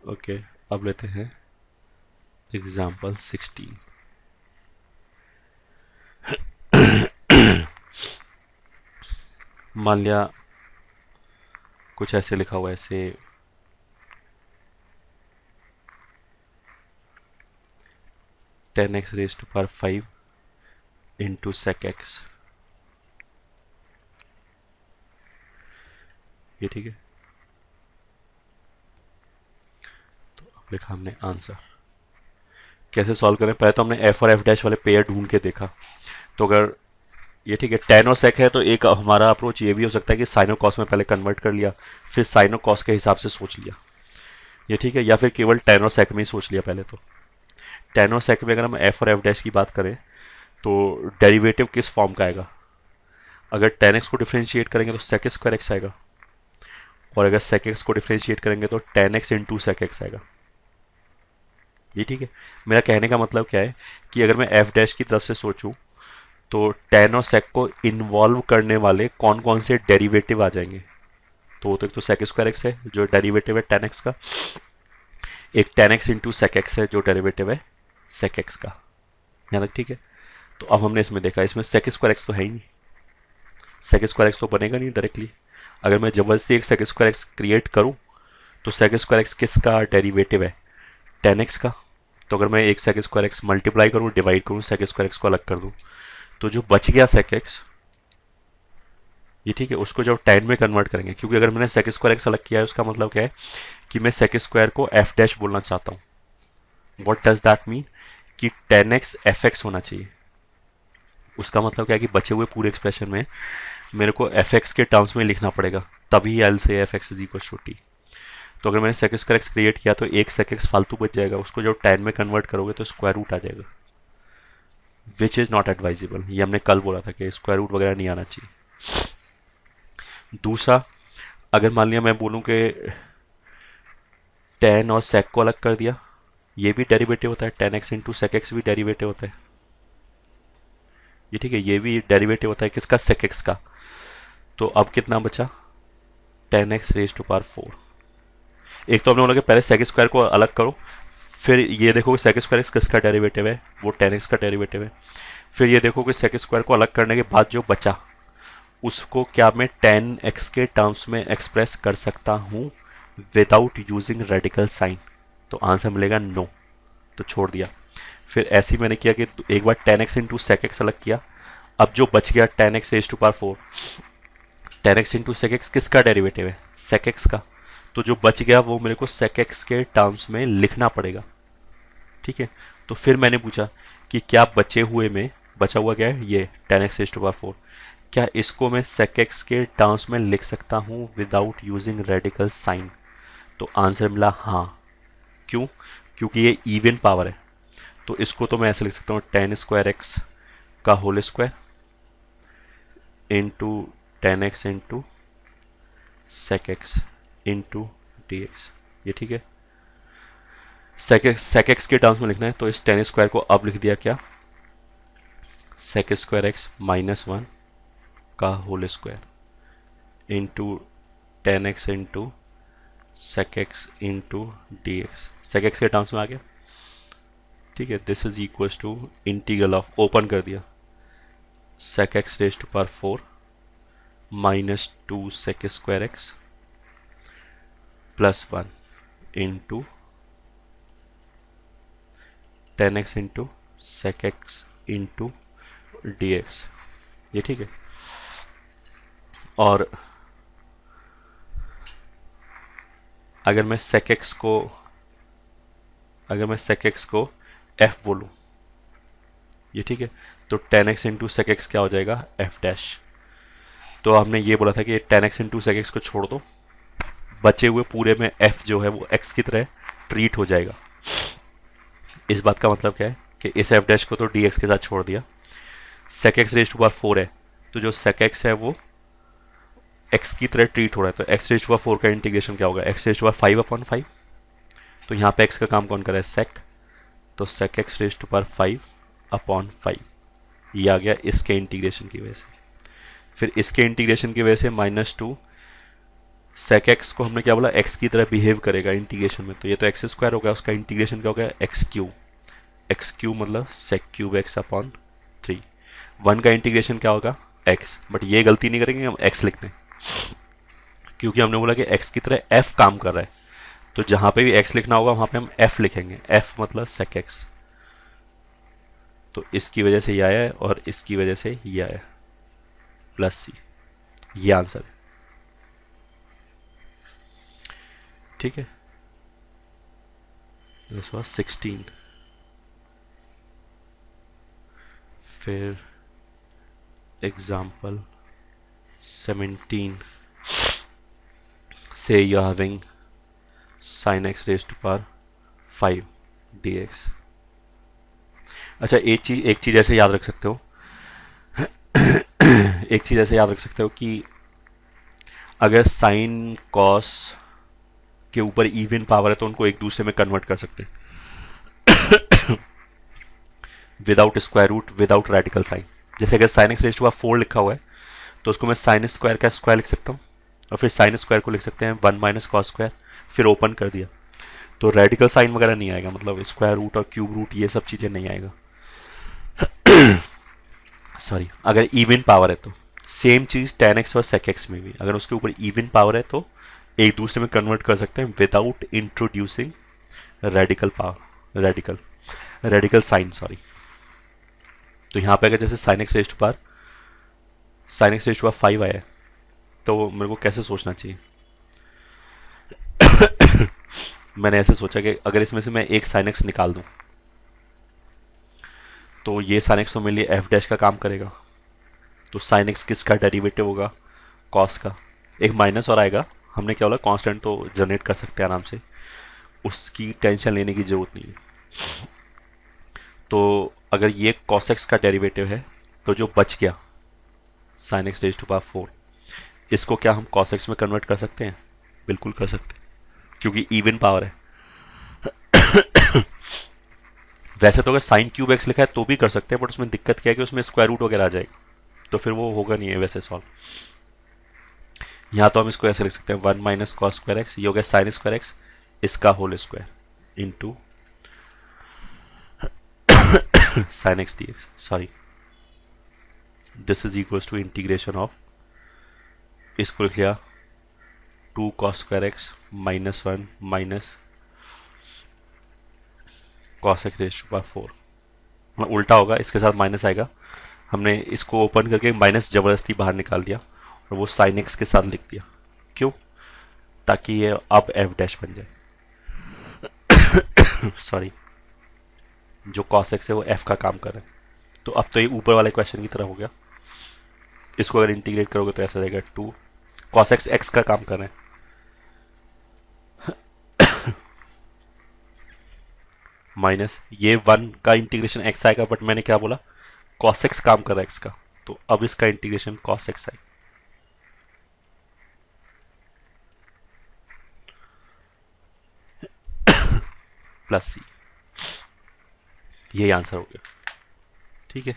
Okay, अब लेते हैं एग्जाम्पल 16। मान लिया कुछ ऐसे लिखा हुआ है, ऐसे 10x raise to power 5 into sec x. ये ठीक है। तो अब लिखा हमने आंसर। कैसे सॉल्व करें, पहले तो हमने एफ और एफ डैश वाले पेयर ढूंढ के देखा। तो अगर ये ठीक है, टेन और सेक है, तो एक हमारा अप्रोच ये भी हो सकता है कि साइन और कॉस में पहले कन्वर्ट कर लिया, फिर साइन और कॉस के हिसाब से सोच लिया। ये ठीक है, या फिर केवल टेन और सेक में ही सोच लिया पहले। तो टेन और सेक में अगर हम एफ और एफ डैश की बात करें तो डेरिवेटिव किस फॉर्म का आएगा। अगर टेन एक्स को डिफ्रेंशिएट करेंगे तो सेक स्क्वायर एक्स आएगा, और अगर सेक एक्स को डिफ्रेंशिएट करेंगे तो tan x into sec x आएगा। ये ठीक है। मेरा कहने का मतलब क्या है कि अगर मैं एफ डैश की तरफ से सोचूं तो टेन और सेक को इन्वॉल्व करने वाले कौन कौन से डेरिवेटिव आ जाएंगे। तो एक तो सेक स्क्वायर एक्स है जो डेरिवेटिव है टेन एक्स का, एक tan x into sec x है जो डेरिवेटिव है सेक एक्स का। यहाँ तक ठीक है। तो अब हमने इसमें देखा, इसमें सेक स्क्वायर एक्स तो है ही नहीं, सेक स्क्वायर एक्स तो बनेगा नहीं डायरेक्टली। अगर मैं जबरदस्ती एक सेक स्क्वायर एक्स क्रिएट करूं तो सेक स्क्वायर एक्स किसका डेरिवेटिव है, टेन एक्स का। तो अगर मैं एक सेक स्क्वायर एक्स मल्टीप्लाई करूं, डिवाइड करूं, सेक स्क्वायर एक्स को अलग कर दूं, तो जो बच गया सेक एक्स, ये ठीक है, उसको जब टेन में कन्वर्ट करेंगे, क्योंकि अगर मैंने सेक स्क्वायर एक्स अलग किया है उसका मतलब क्या है कि मैं सेक स्क्वायर को एफ डैश बोलना चाहता हूँ। वॉट डज दैट मीन कि टेन एक्स एफ एक्स होना चाहिए। उसका मतलब क्या है कि बचे हुए पूरे एक्सप्रेशन में मेरे को एफ एक्स के टर्म्स में लिखना पड़ेगा, तभी एल से f x is equal to t. तो अगर मैंने सेक स्क्वायर एक्स क्रिएट किया तो एक सेक एक्स फालतू बच जाएगा, उसको जब टेन में कन्वर्ट करोगे तो स्क्वायर रूट आ जाएगा, विच इज़ नॉट एडवाइजेबल। ये हमने कल बोला था कि स्क्वायर रूट वगैरह नहीं आना चाहिए। दूसरा, अगर मान लिया मैं बोलूँ कि टेन और सेक को अलग कर दिया, ये भी डेरिवेटिव होता है, tan x into sec x भी डेरिवेटिव होता है। ये ठीक है, ये भी डेरिवेटिव होता है किसका, सेक एक्स का। तो अब कितना बचा, tan x raise to power 4। एक तो हमने बोला कि पहले सेक स्क्वायर को अलग करो, फिर ये देखो कि सेक स्क्वायर एक्स किसका डेरिवेटिव है, वो टेन एक्स का डेरिवेटिव है। फिर ये देखो कि सेक स्क्वायर को अलग करने के बाद जो बचा उसको क्या मैं टेन एक्स के टर्म्स में एक्सप्रेस कर सकता हूँ विदाउट यूजिंग रेडिकल साइन। तो आंसर मिलेगा नो, तो छोड़ दिया। फिर ऐसे ही मैंने किया कि एक बार tan x into sec x अलग किया, अब जो बच गया tan x raise to power 4, tan x into sec x किसका डेरिवेटिव है, सेक एक्स का। तो जो बच गया वो मेरे को सेक एक्स के टर्म्स में लिखना पड़ेगा। ठीक है। तो फिर मैंने पूछा कि क्या बचे हुए में बचा हुआ क्या है, ये tan x raise to power 4, क्या इसको मैं सेक एक्स के टर्म्स में लिख सकता हूँ विदाउट यूजिंग रेडिकल साइन। तो आंसर मिला हाँ। क्यों, क्योंकि ये इवन पावर है। तो इसको तो मैं ऐसे लिख सकता हूँ, टेन स्क्वायर एक्स का whole square into tan x into sec x into d x. ये ठीक है। सेक एक्स के टर्म्स में लिखना है, तो इस टेन स्क्वायर को अब लिख दिया क्या, sec square x minus one का whole square into tan x into sec x into d x. Sec x के टर्म्स में आ गया। ठीक है, this is equal to integral of, open कर दिया, sec x raise to power 4 minus two sec square x plus one into tan x into sec x into d x. ये ठीक है। और अगर मैं सेक एक्स को एफ बोलूं, ये ठीक है, तो tan x into sec x क्या हो जाएगा, एफ डैश। तो हमने ये बोला था कि tan x into sec x को छोड़ दो, बचे हुए पूरे में एफ जो है वो एक्स की तरह ट्रीट हो जाएगा। इस बात का मतलब क्या है कि इस एफ डैश को तो डी एक्स के साथ छोड़ दिया, sec x raise to power 4 है, तो जो सेक एक्स है वो एक्स की तरह ट्रीट हो रहा है। तो एक्स रेज टू पावर 4 का इंटीग्रेशन क्या होगा, x raise to power 5 upon 5। तो यहाँ पे एक्स का काम कौन कर रहा है, सेक। तो sec x raise to power 5 upon 5, ये आ गया इसके इंटीग्रेशन की वजह से। फिर इसके इंटीग्रेशन की वजह से माइनस टू सेक एक्स को हमने क्या बोला, एक्स की तरह बिहेव करेगा इंटीग्रेशन में, तो ये तो एक्स स्क्वायर हो गया, उसका इंटीग्रेशन क्या हो गया, एक्स क्यूब। एक्स क्यूब मतलब sec cube x upon 3। One का इंटीग्रेशन क्या होगा, एक्स, बट ये गलती नहीं करेंगे हम एक्स लिखते हैं, क्योंकि हमने बोला कि एक्स की तरह एफ काम कर रहा है, तो जहां पे भी एक्स लिखना होगा वहां पे हम एफ लिखेंगे, एफ मतलब सेक एक्स। तो इसकी वजह से ये आया है और इसकी वजह से ये आया, प्लस सी, ये आंसर है। ठीक है, दिस वाज 16। फिर एग्जाम्पल 17 से you having sin x raise to power 5 dx। अच्छा, एक चीज ऐसे याद रख सकते हो एक चीज ऐसे याद रख सकते हो कि अगर साइन कॉस के ऊपर इवन पावर है तो उनको एक दूसरे में कन्वर्ट कर सकते हैं without square root, without radical sign. जैसे अगर sine x raise to power 4 लिखा हुआ है तो उसको मैं साइन स्क्वायर का स्क्वायर लिख सकता हूँ, और फिर साइन स्क्वायर को लिख सकते हैं 1 माइनस कॉस स्क्वायर, फिर ओपन कर दिया, तो रेडिकल साइन वगैरह नहीं आएगा, मतलब स्क्वायर रूट और क्यूब रूट ये सब चीज़ें नहीं आएगा। सॉरी, अगर इवन पावर है तो सेम चीज़ tan x और sec x में भी, अगर उसके ऊपर इवन पावर है तो एक दूसरे में कन्वर्ट कर सकते हैं without introducing radical power, radical sign, sorry. तो यहाँ पे अगर जैसे sin x raise to power 5 आया है, तो मेरे को कैसे सोचना चाहिए मैंने ऐसे सोचा कि अगर इसमें से मैं एक sin x निकाल दूं तो ये sin x तो मेरे लिए f डैश का काम करेगा, तो sin x किसका डेरिवेटिव होगा, cos का। एक माइनस और आएगा, हमने क्या बोला कांस्टेंट तो जनरेट कर सकते हैं आराम से, उसकी टेंशन लेने की जरूरत नहीं है। तो अगर ये cos x का डेरिवेटिव है तो जो बच गया sin x raise to power 4, इसको क्या हम cos x में कन्वर्ट कर सकते हैं, बिल्कुल कर सकते हैं, क्योंकि इवन पावर है। वैसे तो अगर साइन क्यूब एक्स लिखा है तो भी कर सकते हैं, बट उसमें दिक्कत क्या है कि उसमें स्क्वायर रूट वगैरह आ जाएगा, तो फिर वो होगा नहीं है वैसे सॉल्व। यहाँ तो हम इसको ऐसे लिख सकते हैं 1 माइनस कॉस स्क्वायर एक्स, ये हो गया साइन स्क्वायर एक्स, इसका whole square into sine x d x, sorry, this is equals to integration of, इसको लिख लिया 2 cos square x minus 1 minus cos x raise to power 4, मतलब उल्टा होगा, इसके साथ माइनस आएगा, हमने इसको ओपन करके माइनस जबरदस्ती बाहर निकाल दिया और वो साइन एक्स के साथ लिख दिया, क्यों, ताकि ये अब एफ डैश बन जाए सॉरी, जो कॉस एक्स है वो एफ का काम कर रहा है। तो अब तो ये ऊपर वाले क्वेश्चन की तरह हो गया, इसको अगर इंटीग्रेट करोगे तो ऐसा रहेगा 2 कॉस एक्स एक्स का काम कर रहे हैं, माइनस ये 1 का इंटीग्रेशन एक्स आएगा, बट मैंने क्या बोला कॉस एक्स काम कर रहा है एक्स का, तो अब इसका इंटीग्रेशन कॉस एक्स आएगा, प्लस सी, यही आंसर हो गया। ठीक है।